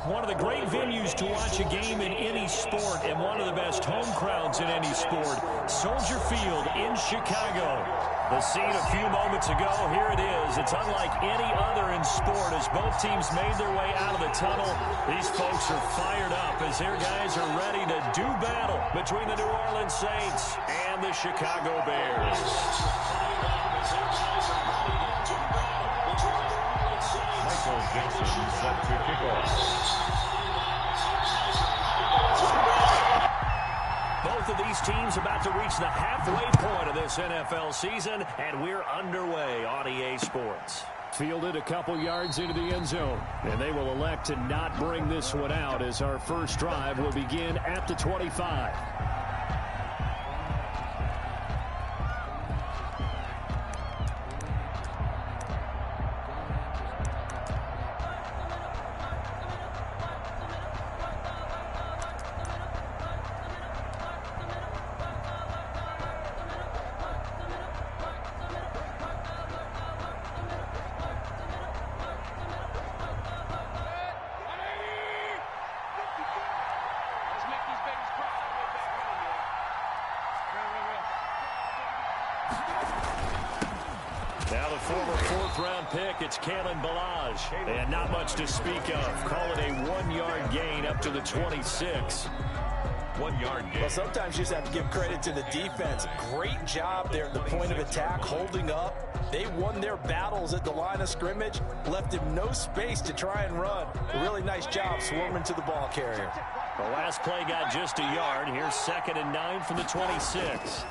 One of the great venues to watch a game in any sport and one of the best home crowds in any sport. Soldier Field in Chicago. The scene a few moments ago, here it is. It's unlike any other in sport as both teams made their way out of the tunnel. These folks are fired up as their guys are ready to do battle between the New Orleans Saints and the Chicago Bears. Michael Jackson set to kick off. Both of these teams about to reach the halfway point of this NFL season, and we're underway on EA Sports. Fielded a couple yards into the end zone, and they will elect to not bring this one out as our first drive will begin at the 25. Now the former fourth-round pick, it's Kalen Ballage. And not much to speak of. Call it a one-yard gain up to the 26. 1 yard gain. Well, sometimes you just have to give credit to the defense. Great job there at the point of attack, holding up. They won their battles at the line of scrimmage, left him no space to try and run. A really nice job swarming to the ball carrier. The last play got just a yard. Here's 2nd and 9 from the 26.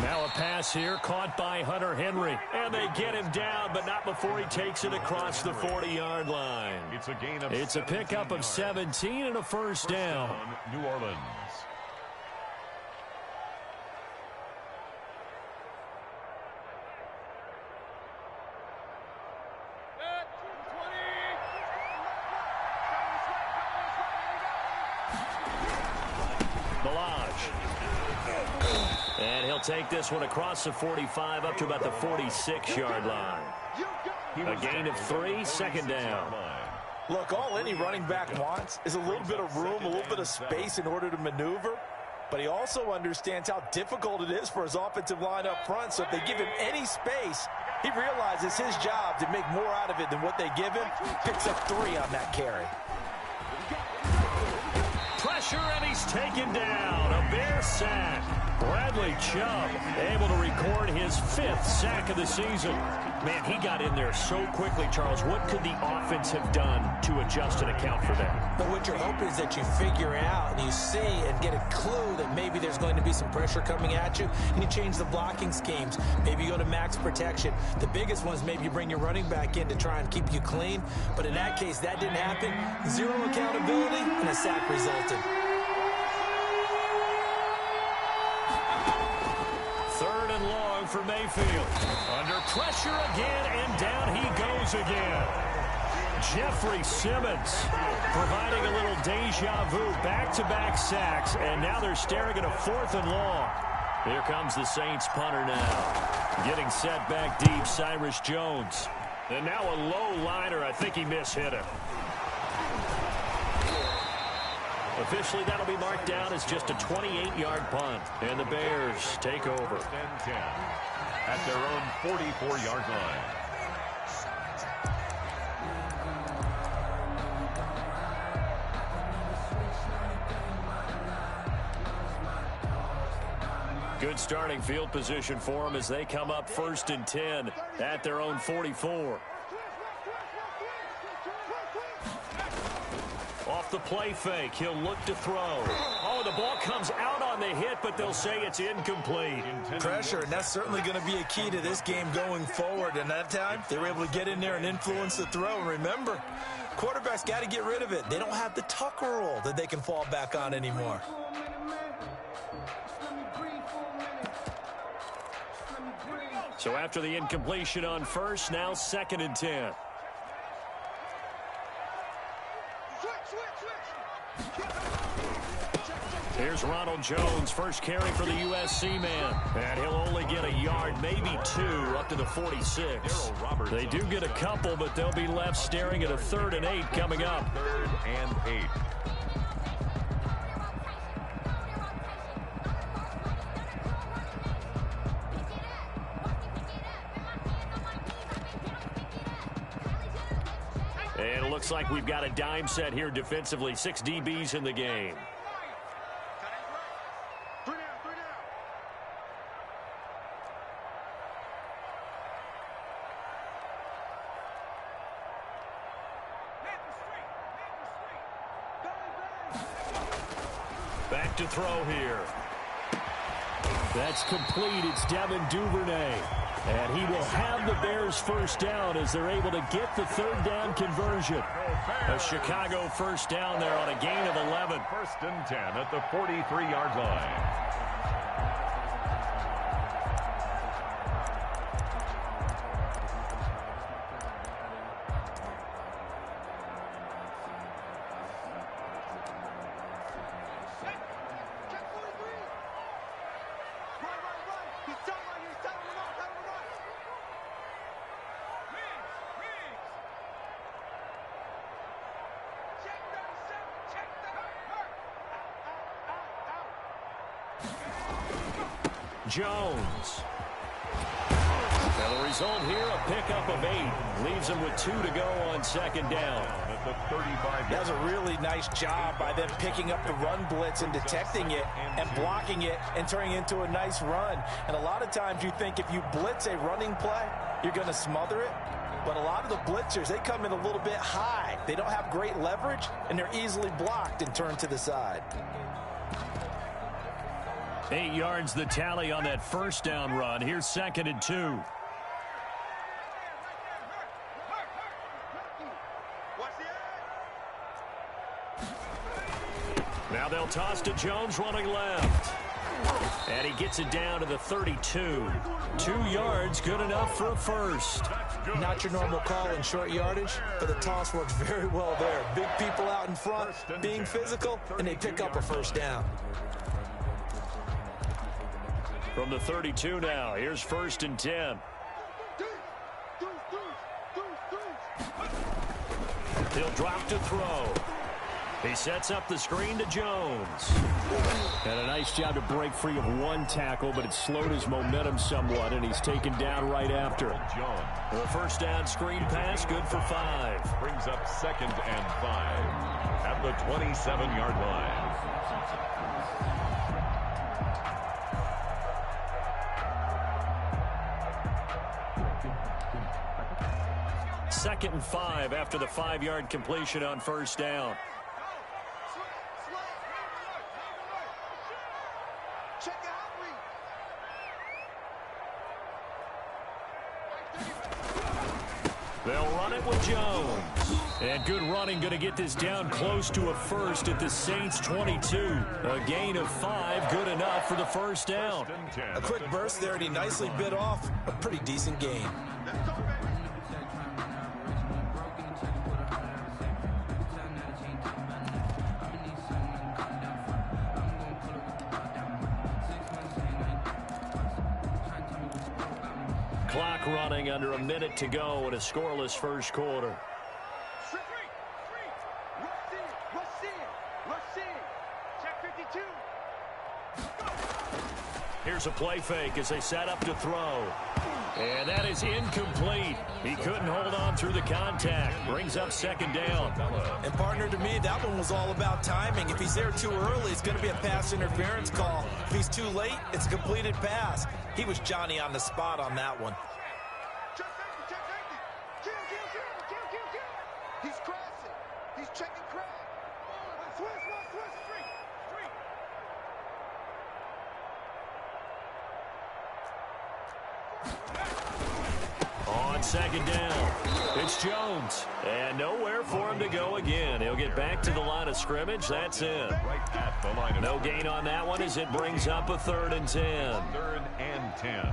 Now a pass here caught by Hunter Henry. And they get him down, but not before he takes it across the 40-yard line. It's a gain of It's a pickup of 17 and a first down. New Orleans. And he'll take this one across the 45 up to about the 46-yard line. A gain of 3, 2nd down. Look, all any running back wants is a little bit of room, a little bit of space in order to maneuver. But he also understands how difficult it is for his offensive line up front. So if they give him any space, he realizes his job to make more out of it than what they give him. Picks up 3 on that carry. Pressure, and he's taken down. A Bear sack. Bradley Chubb able to record his 5th sack of the season. Man, he got in there so quickly, Charles. What could the offense have done to adjust and account for that? But what you're hoping is that you figure out and you see and get a clue that maybe there's going to be some pressure coming at you, and you change the blocking schemes. Maybe you go to max protection. The biggest one is maybe you bring your running back in to try and keep you clean. But in that case, that didn't happen. 0 accountability, and a sack resulted. 3rd and long for Mayfield. Under pressure again, and down he goes again. Jeffrey Simmons providing a little deja vu, back-to-back sacks, and now they're staring at a 4th and long. Here comes the Saints punter now. Getting set back deep, Cyrus Jones. And now a low liner. I think he mishit him. Officially, that'll be marked down as just a 28-yard punt. And the Bears take over. 10 at their own 44-yard line. Good starting field position for them as they come up 1st and 10 at their own 44. Off the play fake, he'll look to throw. Oh, the ball comes out on the hit, but they'll say it's incomplete. Pressure, and that's certainly going to be a key to this game going forward. And that time, they were able to get in there and influence the throw. And remember, quarterbacks got to get rid of it. They don't have the Tucker rule that they can fall back on anymore. So after the incompletion on 1st, now 2nd and 10. Here's Ronald Jones, first carry for the USC man. And he'll only get a yard, maybe 2, up to the 46. They do get a couple, but they'll be left staring at a 3rd and 8 coming up. 3rd and 8. And it looks like we've got a dime set here defensively. 6 DBs in the game. Back to throw here. That's complete. It's Devin Duvernay. And he will have the Bears first down as they're able to get the 3rd down conversion. A Chicago first down there on a gain of 11. 1st and 10 at the 43-yard line. Jones. Now the result here, a pickup of 8. Leaves him with 2 to go on 2nd down. At the 35. That was a really nice job by them picking up the run blitz and detecting it and blocking it and turning it into a nice run. And a lot of times you think if you blitz a running play, you're going to smother it. But a lot of the blitzers, they come in a little bit high. They don't have great leverage, and they're easily blocked and turned to the side. 8 yards the tally on that first down run. Here's 2nd and 2. Now they'll toss to Jones running left. And he gets it down to the 32. 2 yards, good enough for a first. Not your normal call in short yardage, but the toss works very well there. Big people out in front, being physical, and they pick up a first down. From the 32 now, here's 1st and 10. He'll drop to throw. He sets up the screen to Jones. And a nice job to break free of 1 tackle, but it slowed his momentum somewhat, and he's taken down right after. The first down screen pass, good for 5. Brings up 2nd and 5 at the 27-yard line. Second and 5 after the 5-yard completion on first down. They'll run it with Jones. And good running, going to get this down close to a first at the Saints 22. A gain of 5, good enough for the first down. A quick burst there, and he nicely bit off a pretty decent gain. Clock running, under a minute to go in a scoreless first quarter. Here's a play fake as they set up to throw. And that is incomplete. He couldn't hold on through the contact. Brings up 2nd down. And partner, to me, that one was all about timing. If he's there too early, it's going to be a pass interference call. If he's too late, it's a completed pass. He was Johnny on the spot on that one. He's crossing. He's checking crack. On 2nd down, it's Jones. And nowhere for him to go again. He'll get back to the line of scrimmage. That's it. Right at the line of no gain on that one as it brings up a 3rd and 10. 3rd and 10.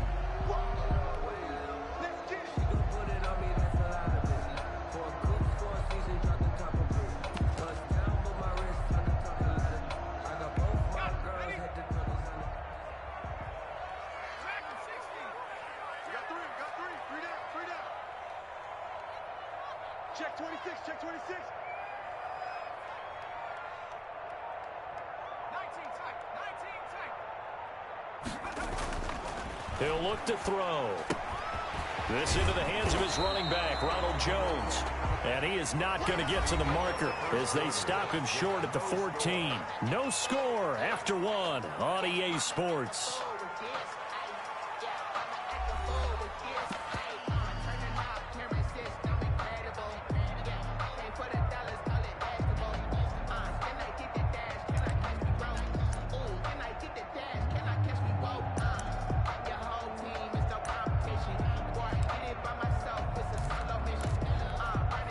Check 26, check 26. 19 tight. He'll look to throw. This into the hands of his running back, Ronald Jones. And he is not going to get to the marker as they stop him short at the 14. No score after one on EA Sports.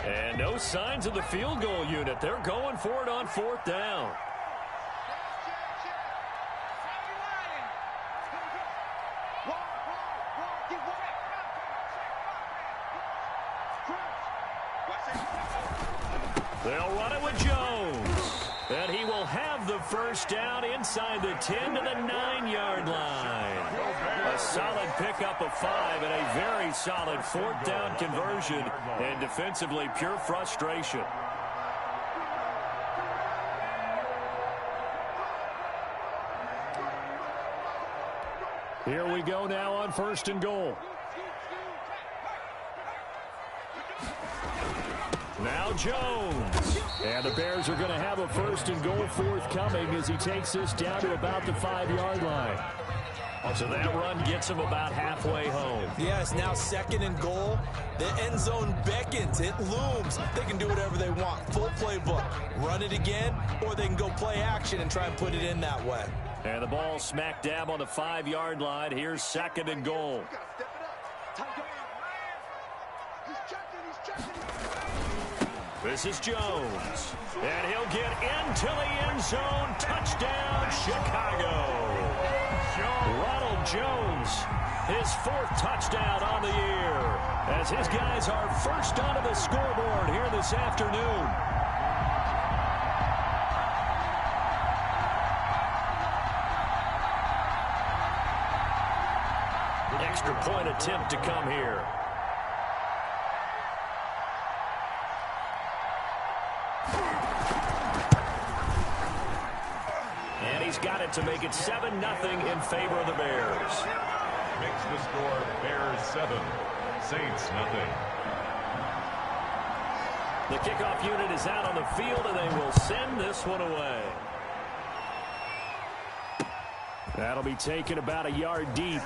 And no signs of the field goal unit. They're going for it on fourth down. They'll run it with Jones. And he will have the first down inside the 10 to the 9-yard line. A solid pickup of 5 and a very solid fourth down conversion. And defensively, pure frustration. Here we go now on first and goal. Now Jones. And the Bears are going to have a first and goal forthcoming as he takes this down to about the 5-yard line. So that run gets him about halfway home. Yeah, it's now second and goal. The end zone beckons. It looms. They can do whatever they want. Full playbook. Run it again, or they can go play action and try and put it in that way. And the ball smack dab on the 5-yard line. Here's second and goal. This is Jones. And he'll get into the end zone. Touchdown, Chicago. Ronald Jones, his fourth touchdown on the year, as his guys are first onto the scoreboard here this afternoon. Extra point attempt to come here. And he's got it to make it 7-0 in favor of the Bears. Makes the score Bears 7, Saints nothing. The kickoff unit is out on the field, and they will send this one away. That'll be taken about a yard deep.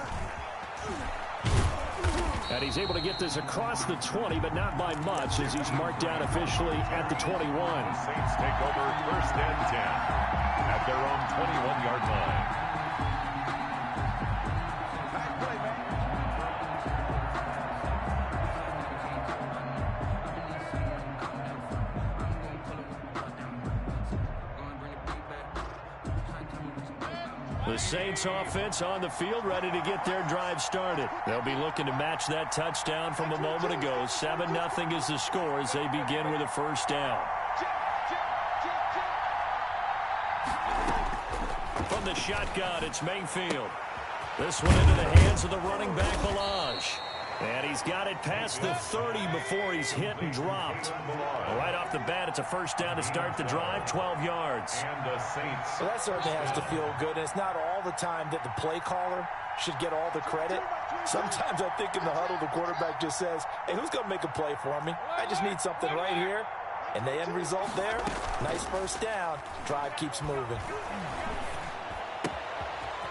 And he's able to get this across the 20, but not by much, as he's marked down officially at the 21. Saints take over first and 10 at their own 21-yard line. The Saints offense on the field, ready to get their drive started. They'll be looking to match that touchdown from a moment ago. 7-0 is the score as they begin with a first down. From the shotgun, it's Mayfield. This one into the hands of the running back, Ballage. And he's got it past the 30 before he's hit and dropped. Right off the bat, it's a first down to start the drive, 12 yards. And the Saints. Well, that certainly has to feel good. And it's not all the time that the play caller should get all the credit. Sometimes I think in the huddle, the quarterback just says, hey, who's going to make a play for me? I just need something right here. And the end result there, nice first down. Drive keeps moving.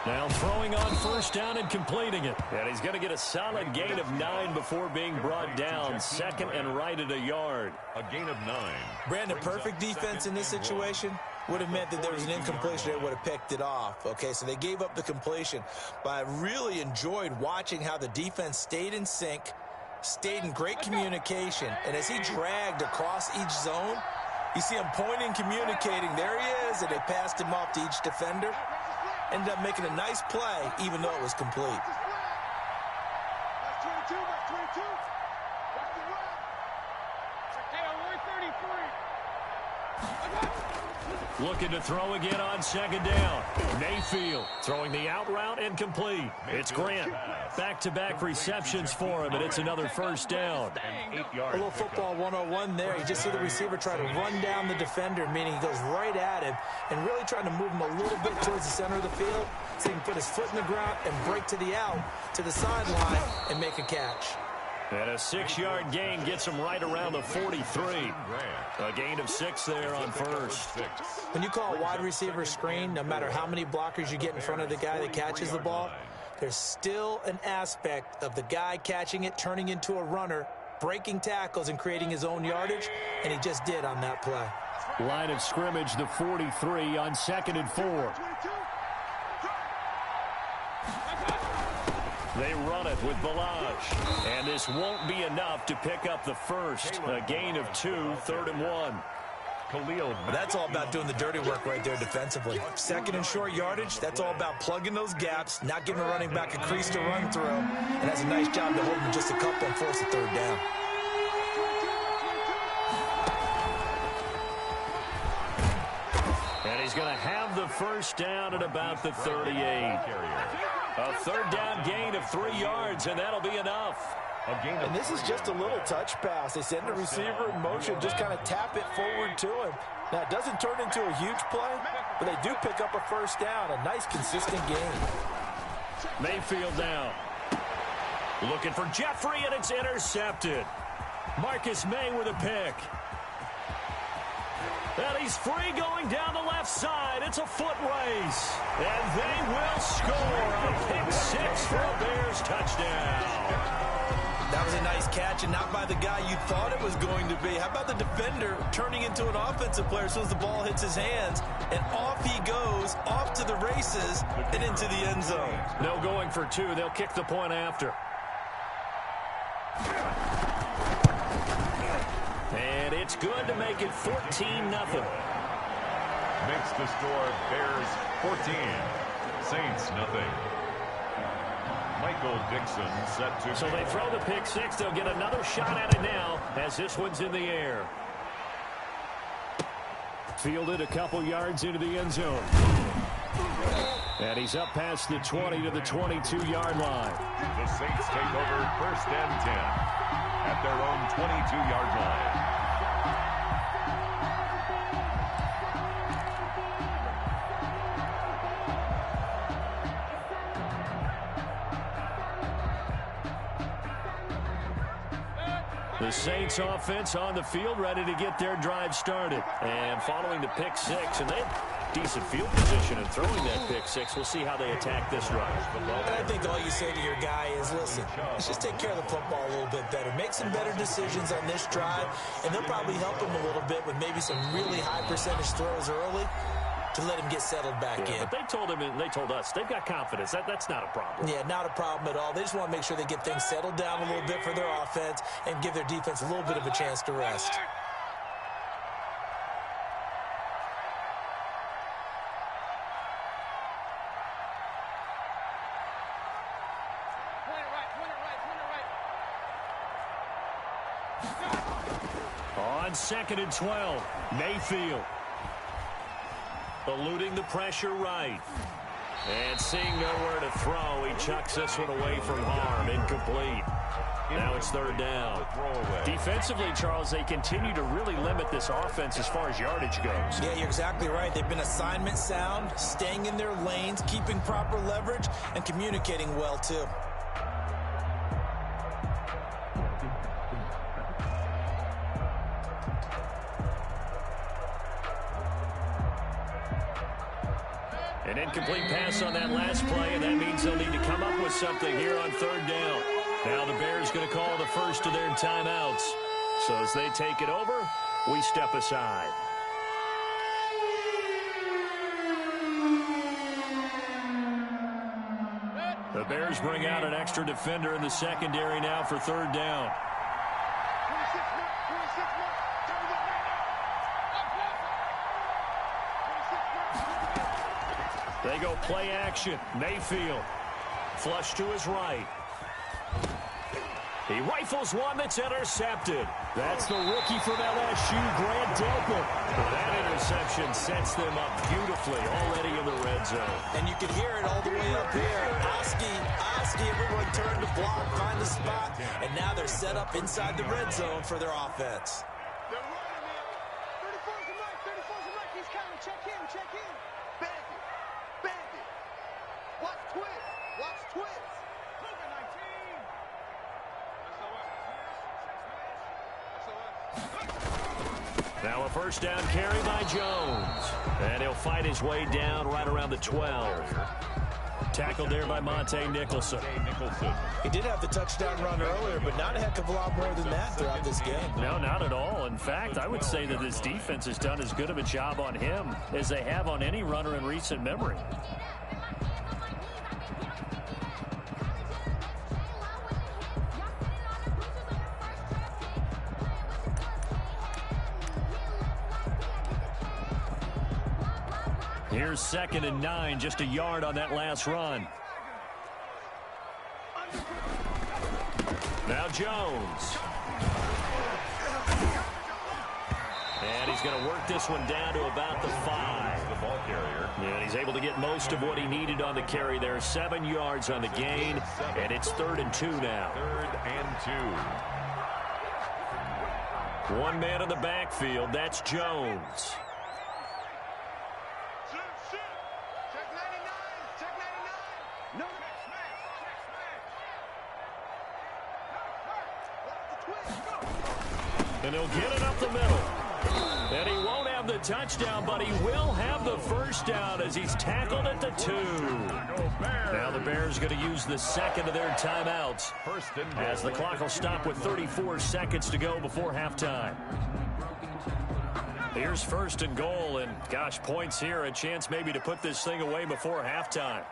Now throwing on first down and completing it. And he's going to get a solid gain of 9 before being brought down. Second and right at a yard. A gain of 9. Brandon, perfect defense in this situation would have meant that there was an incompletion. They would have picked it off. Okay, so they gave up the completion. But I really enjoyed watching how the defense stayed in sync, stayed in great communication. And as he dragged across each zone, you see him pointing, communicating. There he is, and they passed him off to each defender. Ended up making a nice play, even though it was complete. That's 22, that's 22. That's the run. Hey, on 133. Looking to throw again on second down. Mayfield throwing the out route incomplete. It's Grant. Back-to-back receptions for him, and it's another first down. A little football 101 there. You just see the receiver try to run down the defender, meaning he goes right at him and really trying to move him a little bit towards the center of the field so he can put his foot in the ground and break to the out, to the sideline, and make a catch. And a 6-yard gain gets him right around the 43. A gain of 6 there on first. When you call a wide receiver screen, no matter how many blockers you get in front of the guy that catches the ball, there's still an aspect of the guy catching it, turning into a runner, breaking tackles and creating his own yardage, and he just did on that play. Line of scrimmage, the 43 on 2nd and 4. They run it with Balaj. And this won't be enough to pick up the first. A gain of 2, 3rd and 1. Khalil. That's all about doing the dirty work right there defensively. 2nd and short yardage, that's all about plugging those gaps, not giving a running back a crease to run through, and that's a nice job to hold him just a couple and force a 3rd down. And he's going to have the first down at about the 38. A 3rd down gain of 3 yards, and that'll be enough. And this is just a little touch pass. They send the receiver in motion, just kind of tap it forward to him. Now, it doesn't turn into a huge play, but they do pick up a first down. A nice, consistent gain. Mayfield down. Looking for Jeffrey, and it's intercepted. Marcus May with a pick. And he's free going down the left side. It's a foot race. And they will score on pick 6 for a Bears touchdown. That was a nice catch, and not by the guy you thought it was going to be. How about the defender turning into an offensive player as soon as the ball hits his hands, and off he goes, off to the races, and into the end zone. No going for 2. They'll kick the point after. And it's good to make it 14-0. Makes the score Bears 14, Saints nothing. Michael Dixon set to... So they throw the pick 6. They'll get another shot at it now as this one's in the air. Fielded a couple yards into the end zone. And he's up past the 20 to the 22-yard line. The Saints take over 1st and 10 at their own 22-yard line. The Saints offense on the field, ready to get their drive started. And following the pick 6, and they have decent field position in throwing that pick 6. We'll see how they attack this drive. And I think all you say to your guy is, listen, let's just take care of the football a little bit better. Make some better decisions on this drive, and they'll probably help him a little bit with maybe some really high percentage throws early to let him get settled back in. But they told him, and they told us, they've got confidence. That's not a problem. Yeah, not a problem at all. They just want to make sure they get things settled down a little bit for their offense and give their defense a little bit of a chance to rest. On 2nd and 12, Mayfield. Eluding the pressure right. And seeing nowhere to throw, he chucks this one away from harm. Incomplete. Now it's 3rd down. Defensively, Charles, they continue to really limit this offense as far as yardage goes. Yeah, you're exactly right. They've been assignment sound, staying in their lanes, keeping proper leverage, and communicating well, too. An incomplete pass on that last play, and that means they'll need to come up with something here on 3rd down. Now the Bears going to call the first of their timeouts. So as they take it over, we step aside. The Bears bring out an extra defender in the secondary now for 3rd down. They go play action. Mayfield. Flush to his right. He rifles one that's intercepted. That's the rookie from LSU, Grant Delpit. That interception sets them up beautifully already in the red zone. And you can hear it all the way up here. Oski, everyone turned to block, find the spot, and now they're set up inside the red zone for their offense. They're running it. 34's the right. 34's the right. He's coming. Check in. Check in. Bandit. Watch twist. Watch twist. COVID-19. Now a first down carry by Jones. And he'll fight his way down right around the 12. Tackled there by Monte Nicholson. He did have the touchdown run earlier, but not a heck of a lot more than that throughout this game. No, not at all. In fact, I would say that this defense has done as good of a job on him as they have on any runner in recent memory. Here's 2nd and 9, just a yard on that last run. Now Jones. And he's going to work this one down to about the 5. The ball carrier. And he's able to get most of what he needed on the carry there. 7 yards on the gain, and it's 3rd and 2 now. 3rd and 2. One man in the backfield, that's Jones. Check 99. Check 99. No. And he'll get it up the middle. And he won't have the touchdown, but he will have the first down as he's tackled at the 2. Now the Bears going to use the second of their timeouts as the clock will stop with 34 seconds to go before halftime. Here's 1st and goal, and gosh, points here, a chance maybe to put this thing away before halftime.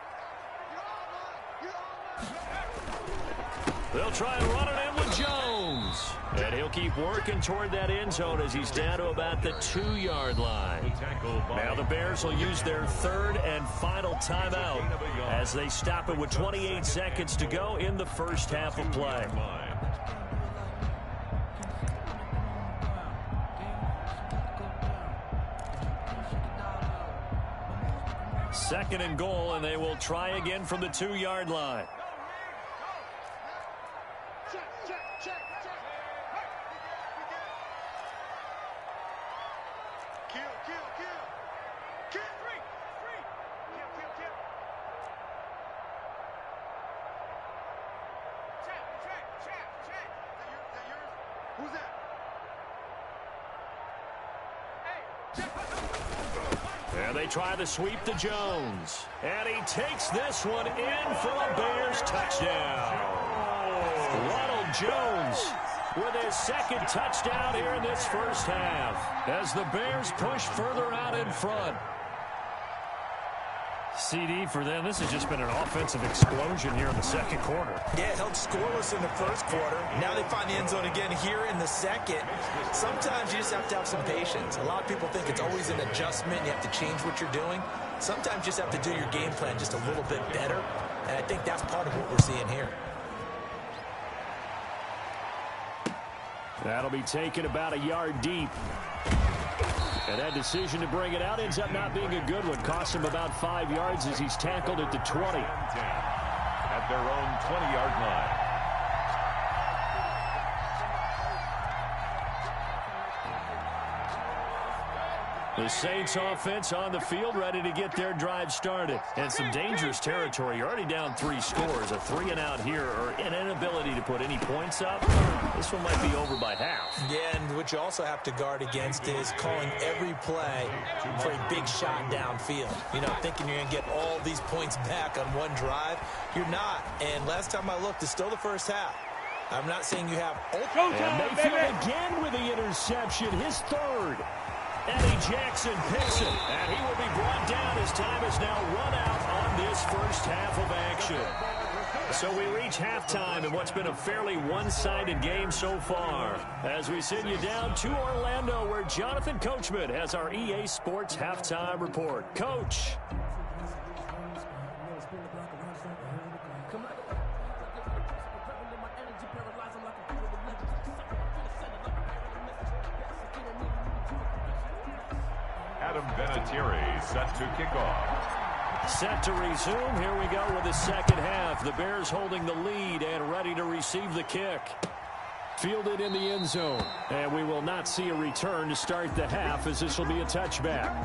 They'll try and run it in with Jones. And he'll keep working toward that end zone as he's down to about the 2-yard line. Now the Bears will use their 3rd and final timeout as they stop it with 28 seconds to go in the first half of play. 2nd and goal, and they will try again from the 2-yard line. Check. Kill. Kill. Free. Kill. Check. Is that yours? Who's that? Hey, And they try to sweep to Jones. And he takes this one in for a Bears touchdown. Ronald Jones with his 2nd touchdown here in this first half as the Bears push further out in front. CD for them, this has just been an offensive explosion here in the 2nd quarter. Yeah, held scoreless in the 1st quarter. Now they find the end zone again here in the 2nd. Sometimes you just have to have some patience. A lot of people think it's always an adjustment. You have to change what you're doing. Sometimes you just have to do your game plan just a little bit better. And I think that's part of what we're seeing here. That'll be taken about a yard deep. And that decision to bring it out ends up not being a good one. Cost him about 5 yards as he's tackled at the 20. At their own 20-yard line. The Saints offense on the field ready to get their drive started. And some dangerous territory. You're already down 3 scores. A 3-and-out here or an inability to put any points up. This one might be over by half. Yeah, and what you also have to guard against is calling every play for a big shot downfield. You know, thinking you're going to get all these points back on one drive. You're not. And last time I looked, it's still the first half. I'm not saying you have... And Mayfield again with the interception. His 3rd. Eddie Jackson picks it, and he will be brought down as time is now run out on this first half of action. So we reach halftime in what's been a fairly one-sided game so far. As we send you down to Orlando, where Jonathan Coachman has our EA Sports Halftime Report. Coach. Adam Vinatieri set to kick off. Set to resume. Here we go with the second half. The Bears holding the lead and ready to receive the kick. Fielded in the end zone. And we will not see a return to start the half, as this will be a touchback.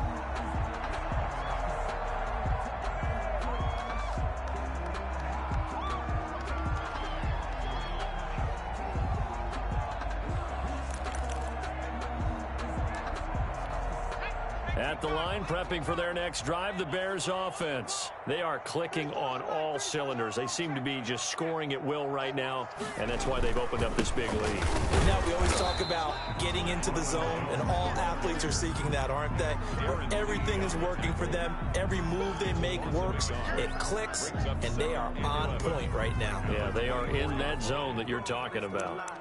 At the line, prepping for their next drive, the Bears offense. They are clicking on all cylinders. They seem to be just scoring at will right now, and that's why they've opened up this big lead. Now, we always talk about getting into the zone, and all athletes are seeking that, aren't they? Where everything is working for them. Every move they make works. It clicks, and they are on point right now. Yeah, they are in that zone that you're talking about.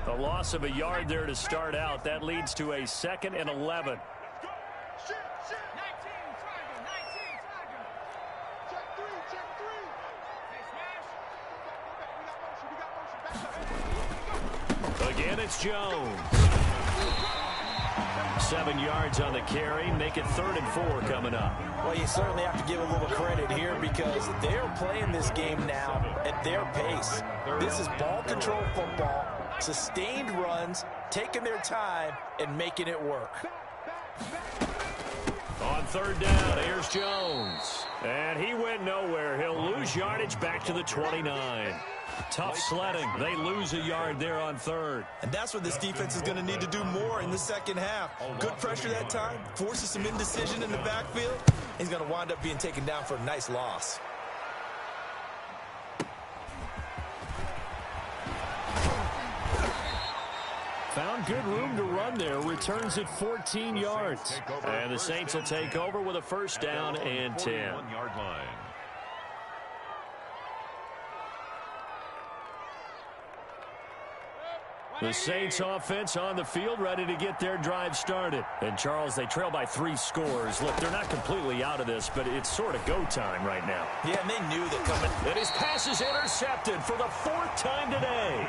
A loss of a yard there to start out. That leads to a 2nd and 11. Again, it's Jones. 7 yards on the carry. Make it 3rd and 4 coming up. Well, you certainly have to give a little credit here because they're playing this game now at their pace. This is ball control football. Sustained runs, taking their time, and making it work. On 3rd down, here's Jones. And he went nowhere. He'll lose yardage back to the 29. Tough sledding. They lose a yard there on 3rd. And that's what this defense is going to need to do more in the second half. Good pressure that time, forces some indecision in the backfield. He's going to wind up being taken down for a nice loss. Found good room to run there. Returns at 14 yards. And the Saints will take over with a 1st down and 10. 41-yard line. The Saints offense on the field, ready to get their drive started. And, Charles, they trail by 3 scores. Look, they're not completely out of this, but it's sort of go time right now. Yeah, and they knew that coming. And his pass is intercepted for the 4th time today.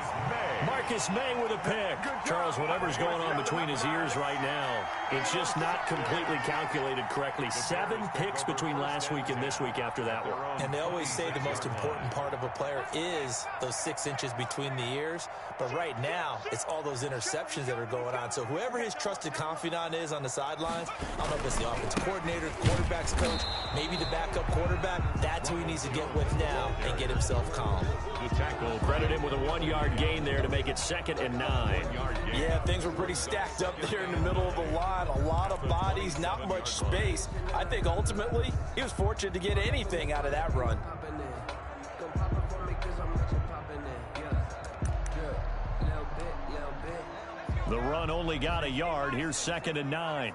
Marcus May with a pick. Charles, whatever's going on between his ears right now, it's just not completely calculated correctly. 7 picks between last week and this week after that one. And they always say the most important part of a player is those 6 inches between the ears. But right now, it's all those interceptions that are going on. So whoever his trusted confidant is on the sidelines, I don't know if it's the offensive coordinator, the quarterback's coach, maybe the backup quarterback, that's who he needs to get with now and get himself calm. The tackle, credit him with a 1-yard gain there to make it 2nd and 9. Yeah, things were pretty stacked up there in the middle of the line. A lot of bodies, not much space. I think ultimately he was fortunate to get anything out of that run. The run only got a yard. Here's 2nd and 9.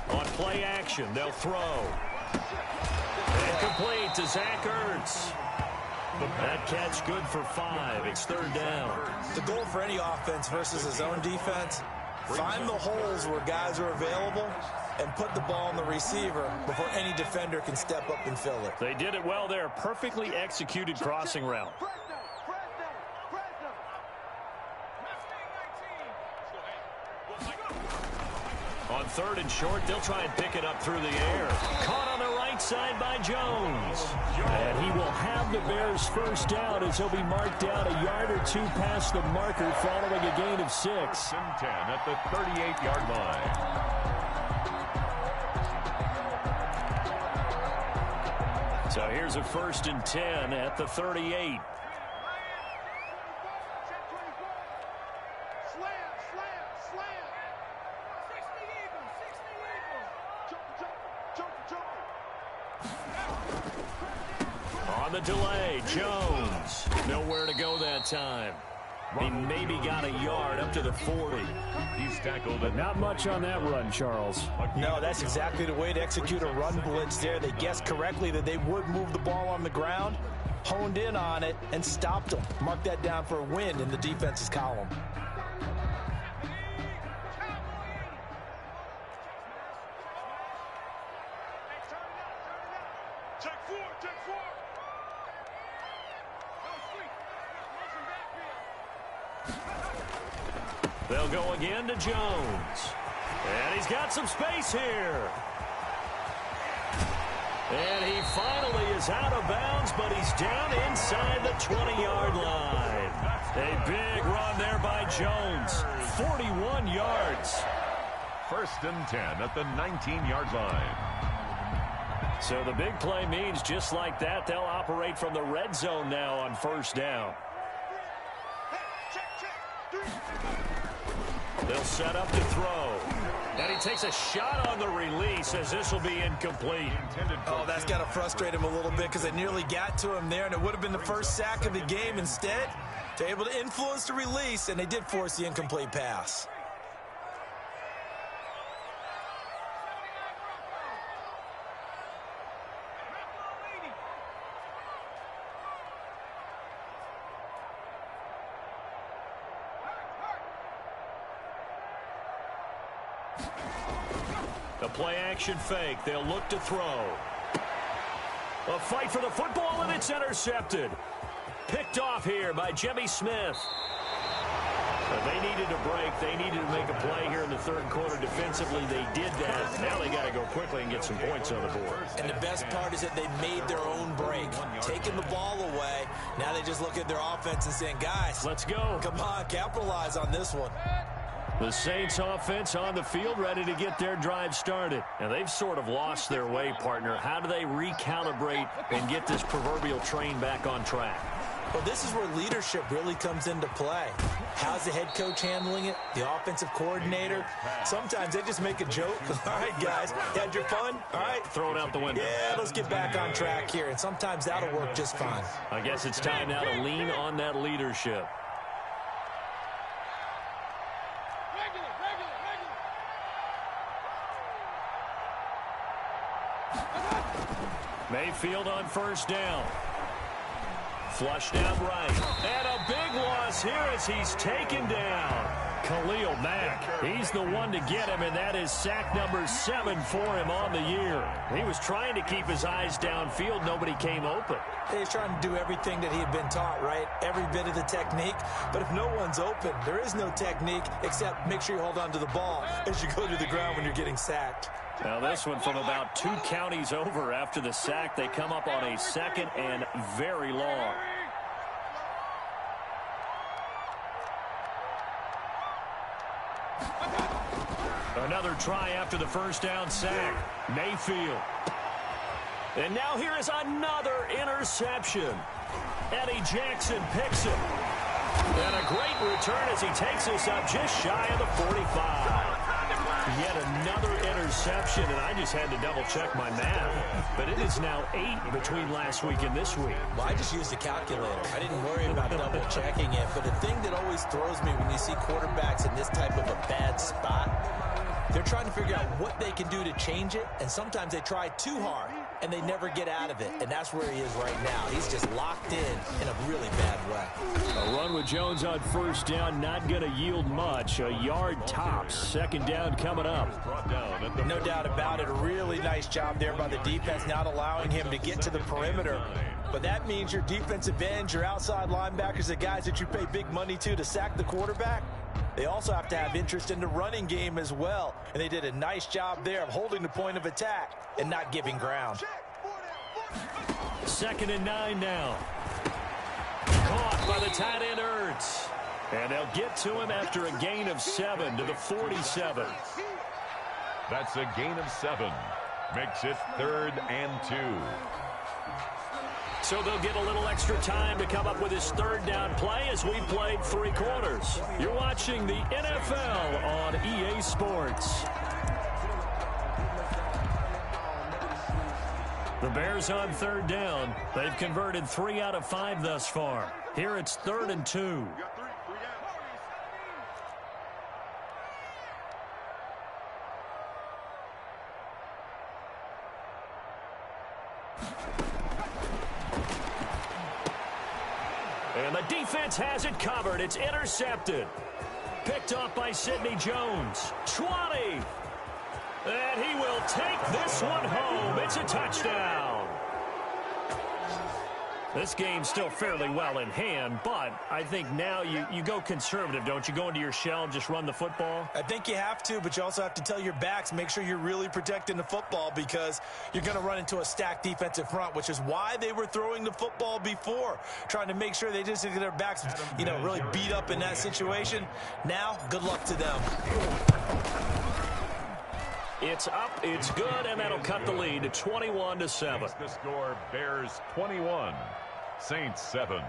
On play action, they'll throw. And complete to Zach Ertz. That catch good for 5. It's 3rd down. The goal for any offense versus a zone defense, find the holes where guys are available and put the ball on the receiver before any defender can step up and fill it. They did it well there. Perfectly executed crossing route. On 3rd and short, they'll try and pick it up through the air. Caught on the right side by Jones. And he will have the Bears' 1st down as he'll be marked down a yard or 2 past the marker following a gain of 6. 1st and 10 at the 38-yard line. So here's a 1st and 10 at the 38. On the delay, Jones. Nowhere to go that time. He maybe got a yard up to the 40. He's tackled. But not much on that run, Charles. No, that's exactly the way to execute a run blitz there. They guessed correctly that they would move the ball on the ground, honed in on it, and stopped them. Mark that down for a win in the defense's column. They'll go again to Jones. And he's got some space here. And he finally is out of bounds, but he's down inside the 20-yard line. A big run there by Jones. 41 yards. 1st and 10 at the 19-yard line. So the big play means just like that, they'll operate from the red zone now on 1st down. They'll set up to throw. And he takes a shot on the release as this will be incomplete. Oh, that's got to frustrate him a little bit because they nearly got to him there, and it would have been the first sack of the game. Instead, they're able to influence the release, and they did force the incomplete pass. A play-action fake. They'll look to throw. A fight for the football, and it's intercepted. Picked off here by Jimmy Smith. But they needed a break. They needed to make a play here in the 3rd quarter. Defensively, they did that. Now they got to go quickly and get some points on the board. And the best part is that they made their own break. Taking the ball away. Now they just look at their offense and saying, guys, let's go. Come on, capitalize on this one. The Saints offense on the field ready to get their drive started. And they've sort of lost their way, partner. How do they recalibrate and get this proverbial train back on track? Well, this is where leadership really comes into play. How's the head coach handling it? The offensive coordinator? Sometimes they just make a joke. All right, guys, had your fun? All right. Throw it out the window. Yeah, let's get back on track here. And sometimes that'll work just fine. I guess it's time now to lean on that leadership. Mayfield on 1st down. Flushed out right. And a big loss here as he's taken down. Khalil Mack, he's the one to get him, and that is sack number 7 for him on the year. He was trying to keep his eyes downfield. Nobody came open. He's trying to do everything that he had been taught, right? Every bit of the technique. But if no one's open, there is no technique except make sure you hold on to the ball as you go to the ground when you're getting sacked. Now this one from about 2 counties over after the sack. They come up on a 2nd and very long. Another try after the 1st down sack. Mayfield. And now here is another interception. Eddie Jackson picks it. And a great return as he takes us up just shy of the 45. Yet another interception, and I just had to double-check my math. But it is now 8 between last week and this week. Well, I just used a calculator. I didn't worry about double-checking it. But the thing that always throws me when you see quarterbacks in this type of a bad spot, they're trying to figure out what they can do to change it, and sometimes they try too hard, and they never get out of it. And that's where he is right now. He's just locked in a really bad way. A run with Jones on 1st down, not going to yield much. A yard tops. 2nd down coming up. No doubt about it. A really nice job there by the defense, not allowing him to get to the perimeter. But that means your defensive ends, your outside linebackers, the guys that you pay big money to sack the quarterback, they also have to have interest in the running game as well. And they did a nice job there of holding the point of attack and not giving ground. 2nd and 9 now. Caught by the tight end Ertz. And they'll get to him after a gain of 7 to the 47. That's a gain of 7. Makes it 3rd and 2. So they'll get a little extra time to come up with his 3rd down play as we played 3 quarters. You're watching the NFL on EA Sports. The Bears on 3rd down. They've converted 3 out of 5 thus far. Here it's 3rd and 2. And the defense has it covered. It's intercepted. Picked off by Sidney Jones. 20. And he will take this one home. It's a touchdown. This game's still fairly well in hand, but I think now you go conservative, don't you? Go into your shell and just run the football? I think you have to, but you also have to tell your backs, make sure you're really protecting the football because you're going to run into a stacked defensive front, which is why they were throwing the football before, trying to make sure they just get their backs, really beat up in that situation. Now, good luck to them. It's up, it's good, and that'll cut the lead to 21-7. The score, Bears 21, Saints 7.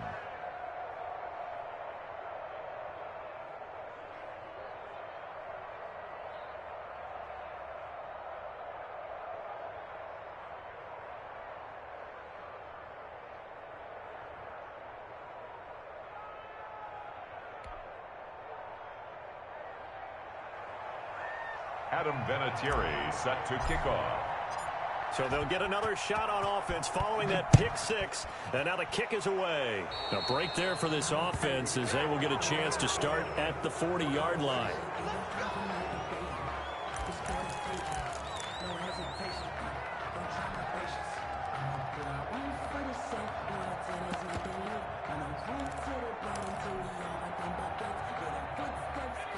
Adam Vinatieri set to kick off. So they'll get another shot on offense following that pick six, and now the kick is away. A break there for this offense as they will get a chance to start at the 40-yard line.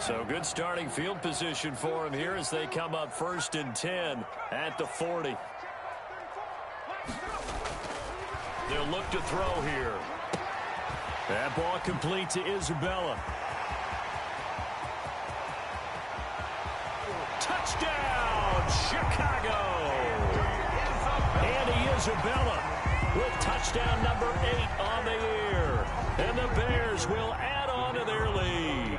So good starting field position for him here as they come up 1st and 10 at the 40. They'll look to throw here. That ball complete to Isabella. Touchdown, Chicago! Andy Isabella with touchdown number 8 on the year. And the Bears will add on to their lead.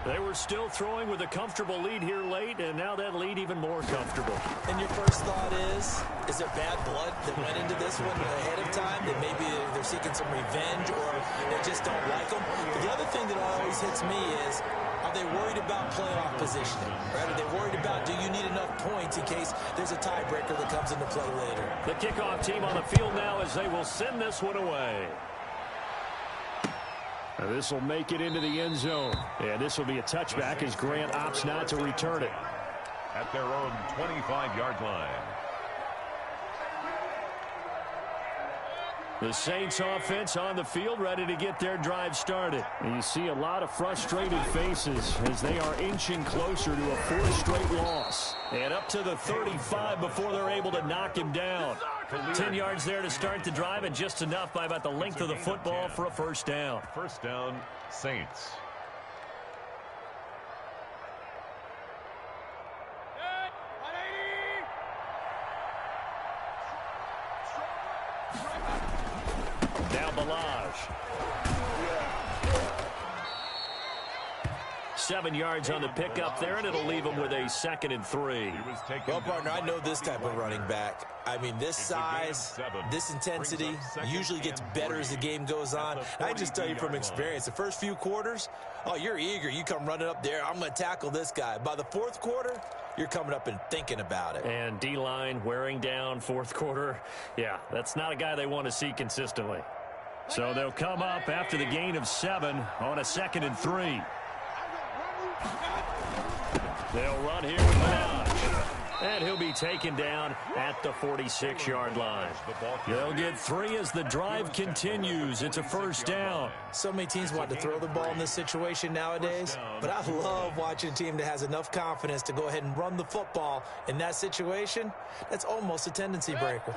They were still throwing with a comfortable lead here late, and now that lead even more comfortable. And your first thought is there bad blood that went into this one ahead of time, that maybe they're seeking some revenge or they just don't like them? But the other thing that always hits me is, are they worried about playoff positioning? Right? Are they worried about, do you need enough points in case there's a tiebreaker that comes into play later? The kickoff team on the field now as they will send this one away. This will make it into the end zone. And this will be a touchback as Grant opts not to return it. At their own 25-yard line. The Saints offense on the field ready to get their drive started. And you see a lot of frustrated faces as they are inching closer to a 4th straight loss. And up to the 35 before they're able to knock him down. 10 yards there to start the drive, and just enough by about the length of the football for a first down. First down, Saints. Now Balaj. 7 yards on the pickup there, and it'll leave him with a 2nd and 3. Well, partner, I know this type of running back. I mean, this size, this intensity usually gets better as the game goes on. I just tell you from experience, the first few quarters, oh, you're eager. You come running up there, I'm going to tackle this guy. By the 4th quarter, you're coming up and thinking about it. And D-line wearing down 4th quarter. Yeah, that's not a guy they want to see consistently. So they'll come up after the gain of 7 on a 2nd and 3. They'll run here with Balaj. And he'll be taken down at the 46-yard line. They'll get 3 as the drive continues. It's a first down. So many teams want to throw the ball in this situation nowadays, but I love watching a team that has enough confidence to go ahead and run the football in that situation. That's almost a tendency breaker.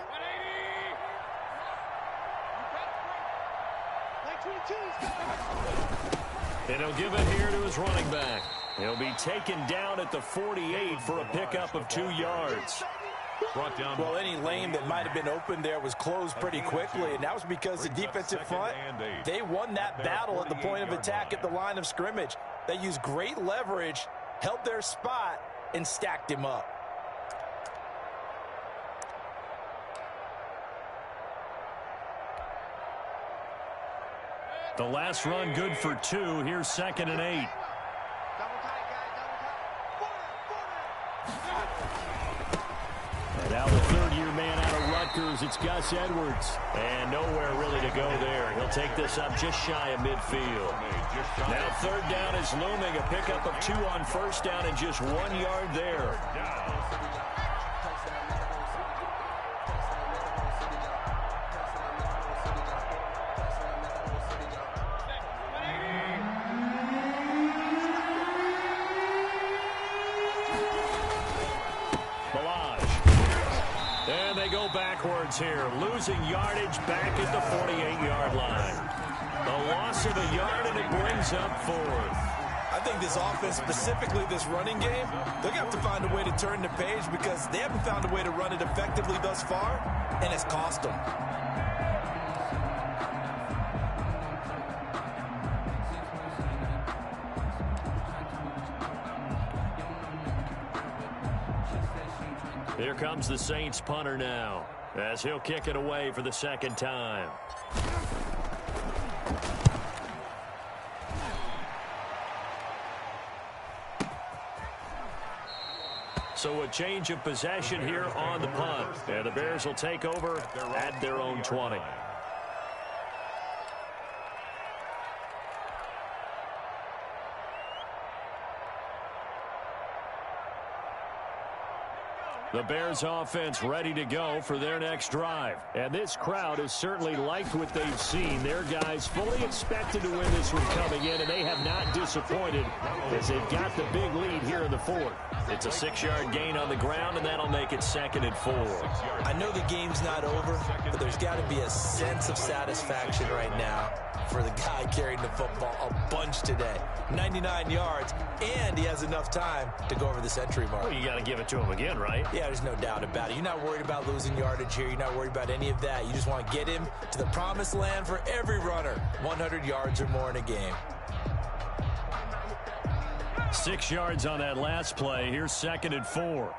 And he'll give it here to his running back. He'll be taken down at the 48 for a pickup of 2 yards. Brought down. Well, any lane that might have been open there was closed pretty quickly, and that was because the defensive front, they won that battle at the point of attack at the line of scrimmage. They used great leverage, held their spot, and stacked him up. The last run good for 2. Here's 2nd and 8. And now the 3rd-year man out of Rutgers, it's Gus Edwards. And nowhere really to go there. He'll take this up just shy of midfield. Now 3rd down is looming. A pickup of 2 on first down and just 1 yard there. go backwards here, losing yardage back at the 48-yard line. A loss of a yard, and it brings up fourth. I think this offense, specifically this running game, they're going to have to find a way to turn the page because they haven't found a way to run it effectively thus far, and it's cost them. Here comes the Saints punter now, as he'll kick it away for the second time. So a change of possession here on the punt. And the Bears will take over at their own 20. The Bears offense ready to go for their next drive. And this crowd has certainly liked what they've seen. Their guys fully expected to win this one coming in, and they have not disappointed as they've got the big lead here in the fourth. It's a 6-yard gain on the ground, and that'll make it 2nd and 4. I know the game's not over, but there's got to be a sense of satisfaction right now for the guy carrying the football a bunch today. 99 yards, and he has enough time to go over the century mark. Well, you got to give it to him again, right? Yeah, there's no doubt about it. You're not worried about losing yardage here. You're not worried about any of that. You just want to get him to the promised land for every runner. 100 yards or more in a game. 6 yards on that last play. Here's 2nd and 4.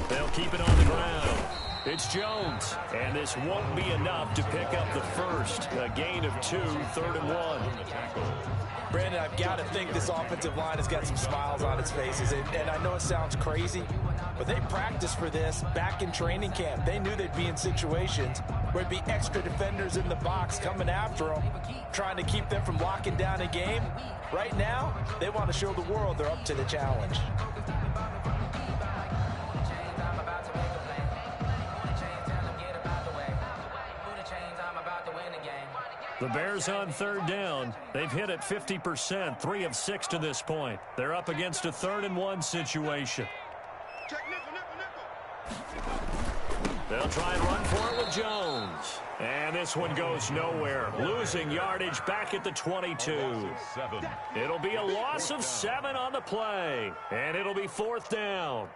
They'll keep it on the ground. It's Jones, and this won't be enough to pick up the first. A gain of 2, 3rd and 1. Brandon, I've got to think this offensive line has got some smiles on its faces. And I know it sounds crazy, but they practiced for this back in training camp. They knew they'd be in situations where it'd be extra defenders in the box coming after them, trying to keep them from locking down a game. Right now, they want to show the world they're up to the challenge. The Bears on 3rd down. They've hit it 50%, 3 of 6 to this point. They're up against a 3rd and 1 situation. They'll try and run for it with Jones. And this one goes nowhere. Losing yardage back at the 22. It'll be a loss of 7 on the play. And it'll be 4th down.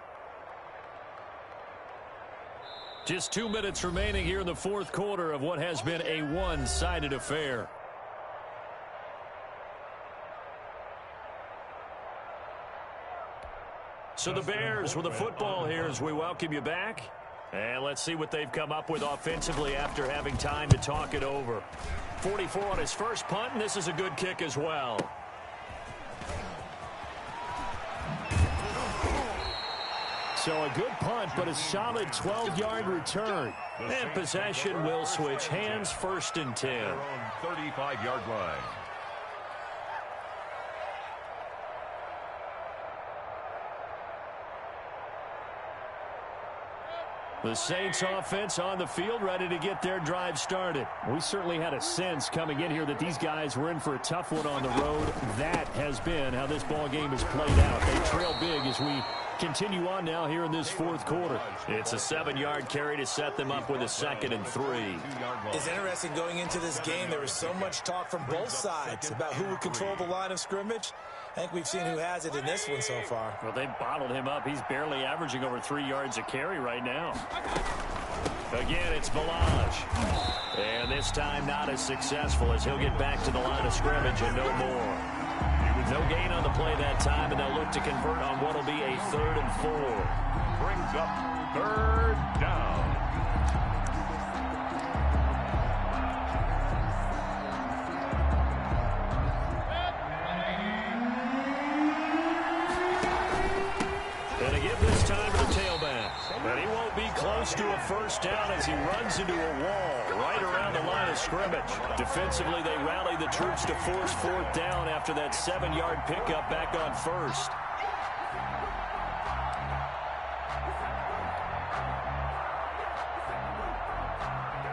Just 2 minutes remaining here in the fourth quarter of what has been a one-sided affair. So the Bears with the football here as we welcome you back. And let's see what they've come up with offensively after having time to talk it over. 44 on his first punt, and this is a good kick as well. So a good punt, but a solid 12-yard return. And possession will switch hands, 1st and 10. 35-yard line. The Saints offense on the field, ready to get their drive started. We certainly had a sense coming in here that these guys were in for a tough one on the road. That has been how this ball game has played out. They trail big as we continue on now here in this fourth quarter. It's a 7-yard carry to set them up with a 2nd and 3. It's interesting going into this game. There was so much talk from both sides about who would control the line of scrimmage. I think we've seen who has it in this one so far. Well, they bottled him up. He's barely averaging over 3 yards a carry right now. Again, it's Ballage. And this time not as successful as he'll get back to the line of scrimmage and no more. No gain on the play that time, and they'll look to convert on what will be a 3rd and 4. Brings up 3rd down. And again this time to the tailback. And he won't be close to a 1st down as he runs into a wall right around the line of scrimmage. Defensively, they rally the troops to force 4th down after that 7-yard pickup back on 1st.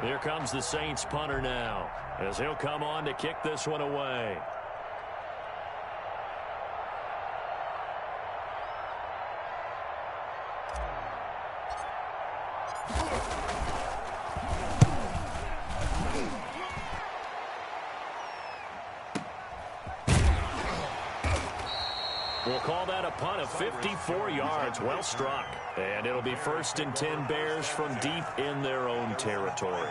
Here comes the Saints punter now as he'll come on to kick this one away. We'll call that a punt of 54 yards. Well struck. And it'll be 1st and 10 Bears from deep in their own territory.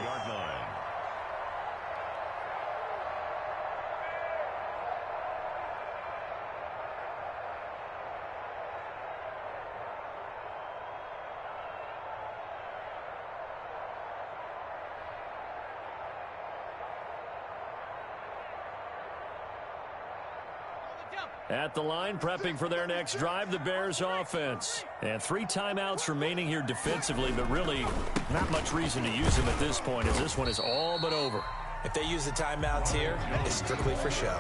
At the line, prepping for their next drive, the Bears offense. And 3 timeouts remaining here defensively, but really not much reason to use them at this point, as this one is all but over. If they use the timeouts here, it's strictly for show.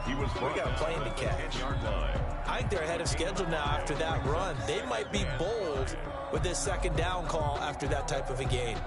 We got a plane to catch. I think they're ahead of schedule now after that run. They might be bold with this 2nd down call after that type of a game.